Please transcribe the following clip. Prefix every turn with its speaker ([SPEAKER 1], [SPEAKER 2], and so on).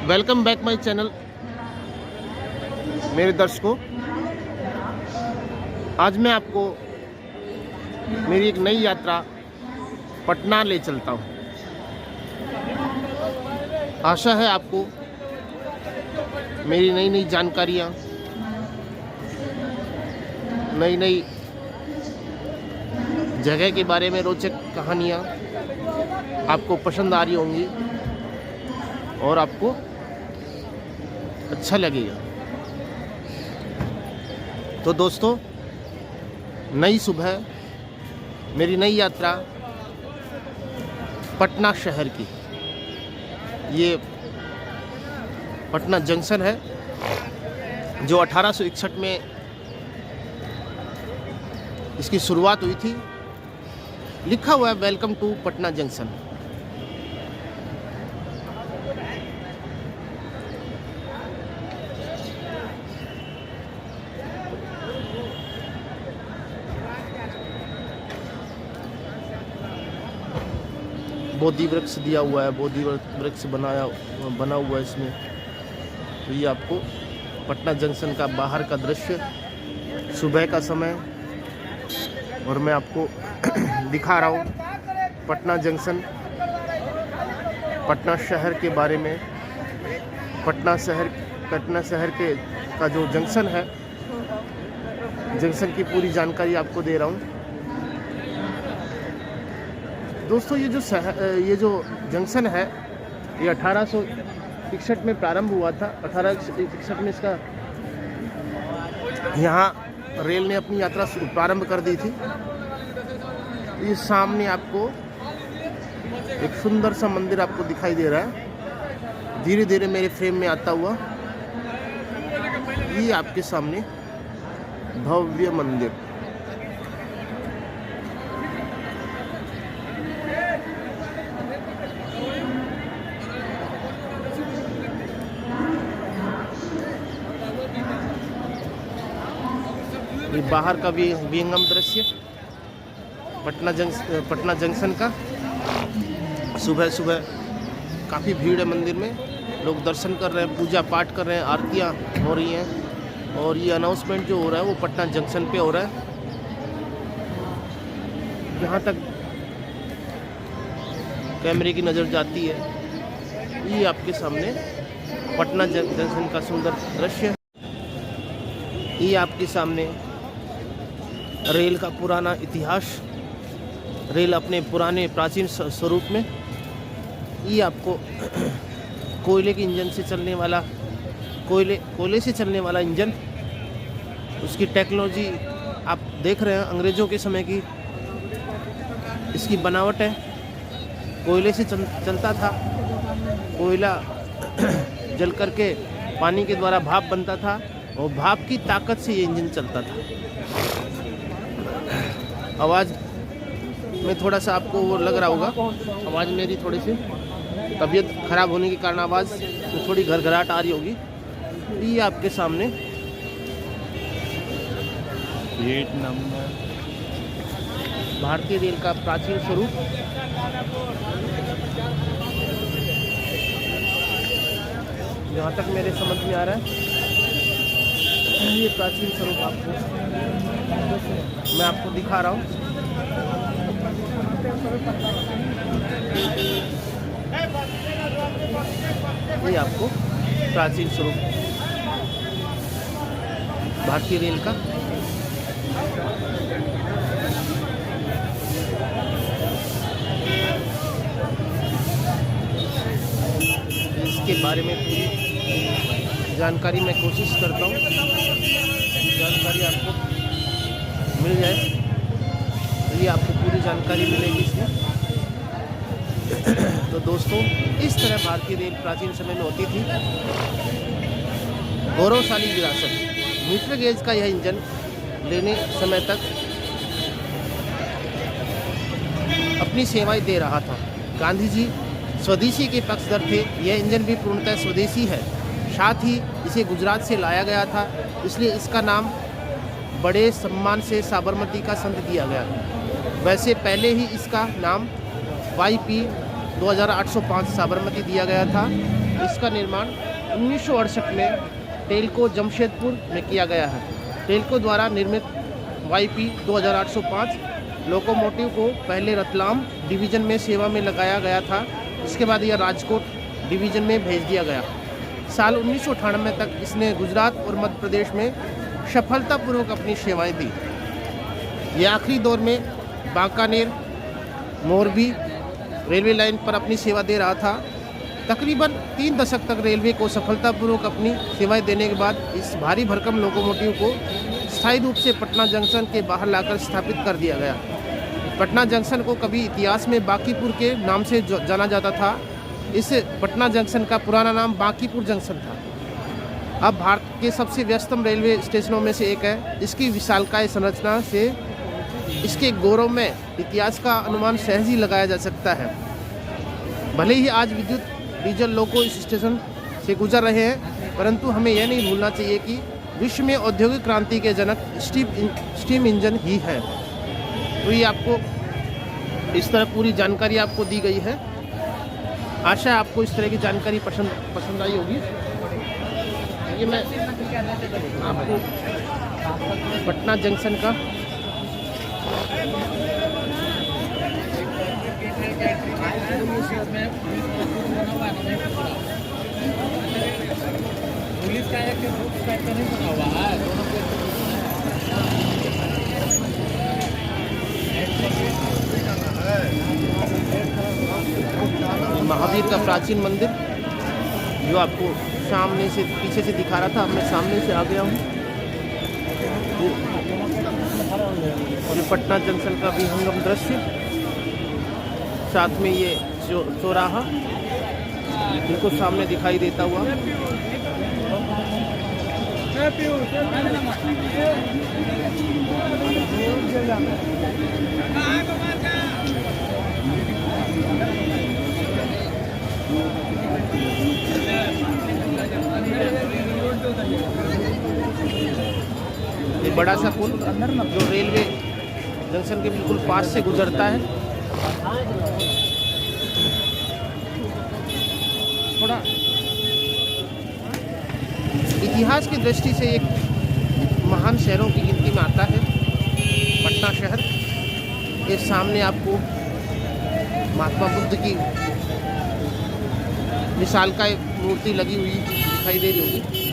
[SPEAKER 1] Welcome back my channel. मेरे दर्शकों, आज मैं आपको मेरी एक नई यात्रा पटना ले चलता हूँ। आशा है आपको मेरी नई नई जानकारियाँ, नई नई जगह के बारे में रोचक कहानियाँ आपको पसंद आ रही होंगी और आपको अच्छा लगेगा। तो दोस्तों, नई सुबह, मेरी नई यात्रा पटना शहर की। ये पटना जंक्शन है जो 1861 में इसकी शुरुआत हुई थी। लिखा हुआ है वेलकम टू पटना जंक्शन। बोधि वृक्ष दिया हुआ है, बोधि वृक्ष बना हुआ है इसमें। तो ये आपको पटना जंक्शन का बाहर का दृश्य, सुबह का समय, और मैं आपको दिखा रहा हूँ पटना जंक्शन, पटना शहर के बारे में। पटना शहर के का जो जंक्शन है, जंक्शन की पूरी जानकारी आपको दे रहा हूँ। दोस्तों, ये जो जंक्शन है, ये 1861 में प्रारंभ हुआ था। 1861 में इसका यहाँ रेल ने अपनी यात्रा प्रारंभ कर दी थी। ये सामने आपको एक सुंदर सा मंदिर आपको दिखाई दे रहा है, धीरे धीरे मेरे फ्रेम में आता हुआ। ये आपके सामने भव्य मंदिर। ये बाहर का भी विहंगम दृश्य पटना जंक्शन का। सुबह सुबह काफ़ी भीड़ है मंदिर में, लोग दर्शन कर रहे हैं, पूजा पाठ कर रहे हैं, आरतियाँ हो रही हैं। और ये अनाउंसमेंट जो हो रहा है वो पटना जंक्शन पे हो रहा है। जहाँ तक कैमरे की नज़र जाती है, ये आपके सामने पटना जंक्शन का सुंदर दृश्य। ये आपके सामने रेल का पुराना इतिहास, रेल अपने पुराने प्राचीन स्वरूप में। ये आपको कोयले के इंजन से चलने वाला, कोयले से चलने वाला इंजन, उसकी टेक्नोलॉजी आप देख रहे हैं। अंग्रेज़ों के समय की इसकी बनावट है। कोयले से चलता था, कोयला जल करके पानी के द्वारा भाप बनता था और भाप की ताकत से ये इंजन चलता था। आवाज़ में थोड़ा सा आपको वो लग रहा होगा, आवाज़ मेरी थोड़ी सी तबीयत खराब होने के कारण आवाज़ में थोड़ी घरघराहट आ रही होगी। ये आपके सामने गेट नंबर, भारतीय रेल का प्राचीन स्वरूप। जहाँ तक मेरे समझ में आ रहा है, ये प्राचीन स्वरूप आपको मैं आपको दिखा रहा हूँ। ये आपको प्राचीन स्वरूप भारतीय रेल का। इसके बारे में पूरी जानकारी मैं कोशिश करता हूँ, जानकारी आपको मिल जाए। तो ये आपको पूरी जानकारी मिलेगी इसमें। तो दोस्तों, इस तरह भारतीय रेल प्राचीन समय में होती थी। गौरवशाली विरासत। मीटर गेज का यह इंजन लेने समय तक अपनी सेवाएं दे रहा था। गांधी जी स्वदेशी के पक्षधर थे। यह इंजन भी पूर्णतः स्वदेशी है। साथ ही इसे गुजरात से लाया गया था, इसलिए इसका नाम बड़े सम्मान से साबरमती का संत दिया गया। वैसे पहले ही इसका नाम YP 2805 साबरमती दिया गया था। इसका निर्माण 1968 में टेल्को जमशेदपुर में किया गया है। टेल्को द्वारा निर्मित YP 2805 लोकोमोटिव को पहले रतलाम डिवीज़न में सेवा में लगाया गया था। इसके बाद यह राजकोट डिवीज़न में भेज दिया गया। साल 1998 तक इसने गुजरात और मध्य प्रदेश में सफलतापूर्वक अपनी सेवाएं दी। यह आखिरी दौर में बांकानेर मोरबी रेलवे लाइन पर अपनी सेवा दे रहा था। तकरीबन 3 दशक तक रेलवे को सफलतापूर्वक अपनी सेवाएं देने के बाद इस भारी भरकम लोकोमोटिव को स्थायी रूप से पटना जंक्शन के बाहर लाकर स्थापित कर दिया गया। पटना जंक्शन को कभी इतिहास में बांकीपुर के नाम से जाना जाता था। इस पटना जंक्शन का पुराना नाम बांकीपुर जंक्शन था। अब भारत के सबसे व्यस्तम रेलवे स्टेशनों में से एक है। इसकी विशालकाय संरचना से इसके गौरव में इतिहास का अनुमान सहज ही लगाया जा सकता है। भले ही आज विद्युत डीजल लोको इस स्टेशन से गुजर रहे हैं, परंतु हमें यह नहीं भूलना चाहिए कि विश्व में औद्योगिक क्रांति के जनक स्टीम इंजन ही है। तो ये आपको इस तरह पूरी जानकारी आपको दी गई है। आशा है आपको इस तरह की जानकारी पसंद आई होगी। ये मैं आपको पटना जंक्शन का
[SPEAKER 2] पुलिस का एक नहीं बना हुआ है।
[SPEAKER 1] महावीर का प्राचीन मंदिर जो आपको सामने से पीछे से दिखा रहा था, अब मैं सामने से आ गया हूँ। ये पटना जंक्शन का विहंगम दृश्य, साथ में ये चौराहा बिल्कुल सामने दिखाई देता हुआ। ये बड़ा सा पुल जो रेलवे जंक्शन के बिल्कुल पास से गुजरता है। थोड़ा इतिहास की दृष्टि से एक महान शहरों की गिनती में आता है पटना शहर। ये सामने आपको महात्मा बुद्ध की विशालकाय मूर्ति लगी हुई दिखाई दे रही होगी।